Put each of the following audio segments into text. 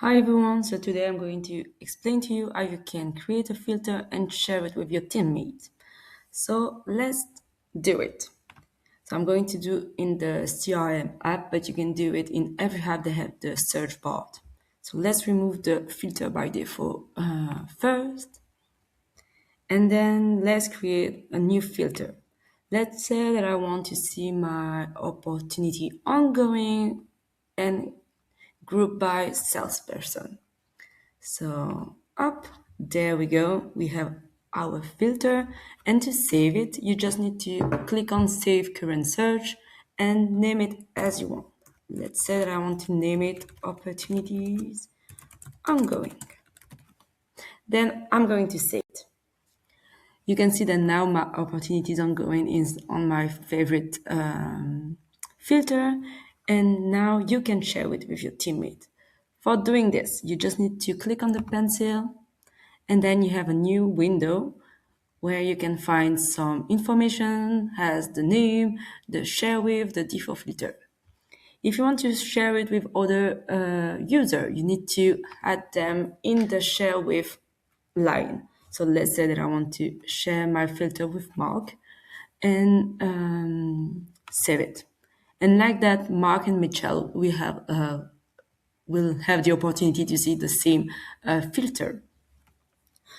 Hi everyone, so today I'm going to explain to you how you can create a filter and share it with your teammate. So let's do it. So I'm going to do in the CRM app, but you can do it in every app that have the search bar. So let's remove the filter by default first, and then let's create a new filter. Let's say that I want to see my opportunity ongoing and group by salesperson. So up, there we go. We have our filter, and to save it, you just need to click on Save Current Search and name it as you want. Let's say that I want to name it Opportunities Ongoing. Then I'm going to save it. You can see that now my Opportunities Ongoing is on my favorite filter, and now you can share it with your teammate. For doing this, you just need to click on the pencil, and then you have a new window where you can find some information as the name, the share with, the default filter. If you want to share it with other user, you need to add them in the share with line. So let's say that I want to share my filter with Mark and save it. And like that, Mark and Michelle will have the opportunity to see the same filter.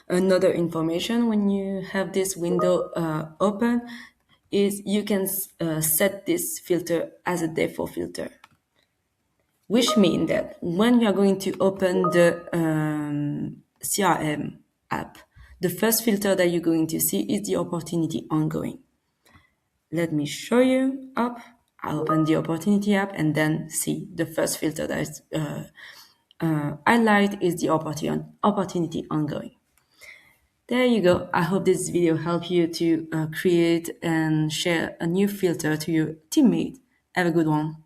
Another information when you have this window open is you can set this filter as a default filter, which means that when you are going to open the CRM app, the first filter that you're going to see is the opportunity ongoing. Let me show you up. I open the opportunity app and then see the first filter that is highlight is the opportunity ongoing. There you go. I hope this video helped you to create and share a new filter to your teammate. Have a good one.